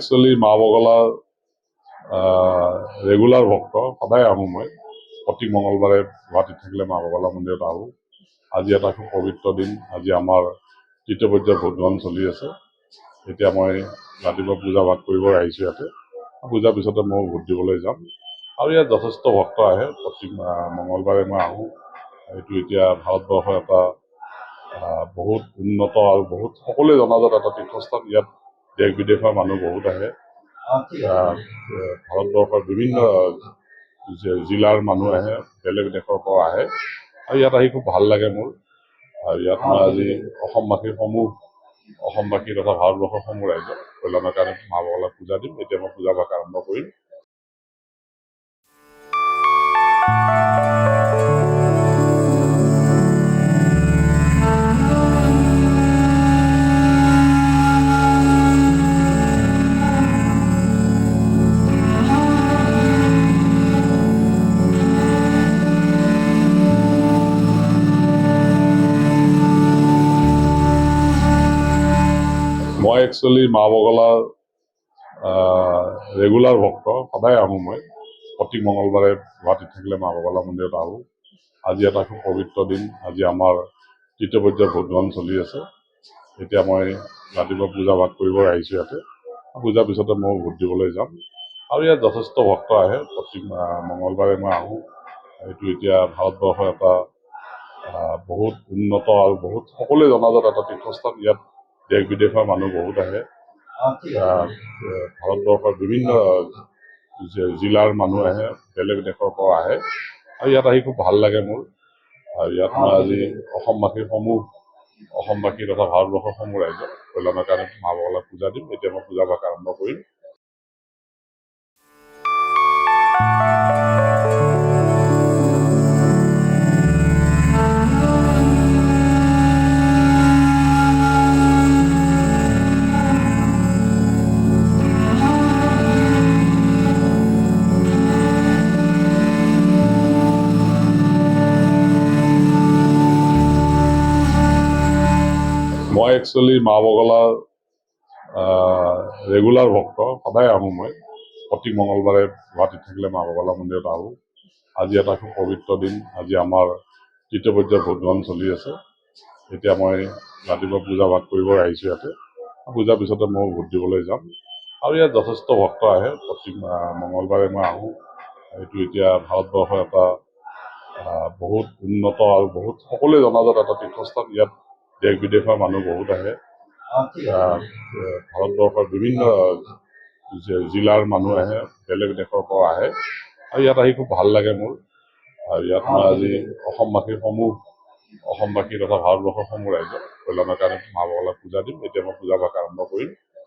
Actually মা বগলাৰ regular ভক্ত, সদায় আহোঁ মই। প্ৰতি মঙলবাৰে গুৱাহাটীত থাকিলে মা বগলা মন্দিৰত আহোঁ। আজি এটা খুব পবিত্ৰ দিন। আজি আমাৰ তৃতীয় পৰ্যায়ৰ ভোটগ্ৰহণ চলি আছে। এতিয়া মই ৰাতিপুৱা পূজা ভাগ কৰিব আহিছোঁ ইয়াতে। পূজাৰ পিছতে মই ভোট দিবলৈ যাম। আৰু ইয়াত যথেষ্ট ভক্ত আহে, প্ৰতি মঙলবাৰে মই আহোঁ। এইটো এতিয়া ভাৰতবৰ্ষৰ এটা বহুত উন্নত আৰু বহুত সকলোৱে জনাজাত এটা তীৰ্থস্থান। ইয়াত দেশ বিদেশৰ মানুহ বহুত আহে। ভাৰতবৰ্ষৰ বিভিন্ন জিলাৰ মানুহ আহে, বেলেগ দেশৰ পৰা আহে। আৰু ইয়াত আহি খুব ভাল লাগে মোৰ। আৰু ইয়াত মই আজি অসমবাসী তথা ভাৰতবৰ্ষৰ সমূহ ৰাইজক কল্যাণৰ কাৰণে মা বগলাক পূজা দিম। এতিয়া মই পূজা ভাগ আৰম্ভ কৰিম। মই একচুৱেলি মা বগলাৰ ৰেগুলাৰ ভক্ত, সদায় আহোঁ মই। প্ৰতি মঙলবাৰে গুৱাহাটীত থাকিলে মা বগলা মন্দিৰত আহোঁ। আজি এটা খুব পবিত্ৰ দিন। আজি আমাৰ তৃতীয় পৰ্যায়ৰ ভোটগ্ৰহণ চলি আছে। এতিয়া মই ৰাতিপুৱা পূজা ভাগ কৰিব আহিছোঁ ইয়াতে। পূজাৰ পিছতে মই ভোট দিবলৈ যাম। আৰু ইয়াত যথেষ্ট ভক্ত আহে, প্ৰতি মঙলবাৰে মই আহোঁ। এইটো এতিয়া ভাৰতবৰ্ষৰ এটা বহুত উন্নত আৰু বহুত সকলোৱে জনাজাত এটা তীৰ্থস্থান। ইয়াত দেশ বিদেশৰ মানুহ বহুত আহে। ভাৰতবৰ্ষৰ বিভিন্ন জিলাৰ মানুহ আহে, বেলেগ দেশৰ পৰা আহে। আৰু ইয়াত আহি খুব ভাল লাগে মোৰ। আৰু ইয়াত মই আজি অসমবাসী তথা ভাৰতবৰ্ষৰ সমূহ ৰাইজক কল্যাণৰ কাৰণে মা বগলাক পূজা দিম। এতিয়া মই পূজা ভাগ আৰম্ভ কৰিম। মই একচুৱেলি মা বগলাৰ ৰেগুলাৰ ভক্ত, সদায় আহোঁ মই। প্ৰতি মঙলবাৰে গুৱাহাটীত থাকিলে মা বগলা মন্দিৰত আহোঁ। আজি এটা খুব পবিত্ৰ দিন। আজি আমাৰ তৃতীয় পৰ্যায়ৰ ভোটগ্ৰহণ চলি আছে। এতিয়া মই ৰাতিপুৱা পূজা ভাগ কৰিব আহিছোঁ ইয়াতে। পূজাৰ পিছতে মই ভোট দিবলৈ যাম। আৰু ইয়াত যথেষ্ট ভক্ত আহে, প্ৰতি মঙলবাৰে মই আহোঁ। এইটো এতিয়া ভাৰতবৰ্ষৰ এটা বহুত উন্নত আৰু বহুত সকলোৱে জনাজাত এটা তীৰ্থস্থান। ইয়াত দেশ বিদেশৰ মানুহ বহুত আহে। ভাৰতবৰ্ষৰ বিভিন্ন জিলাৰ মানুহ আহে, বেলেগ দেশৰ পৰা আহে। আৰু ইয়াত আহি খুব ভাল লাগে মোৰ। আৰু ইয়াত মই আজি অসমবাসী তথা ভাৰতবৰ্ষৰ সমূহ ৰাইজক কল্যাণৰ কাৰণে মা বগলাক পূজা দিম। এতিয়া মই পূজা ভাগ আৰম্ভ কৰিম।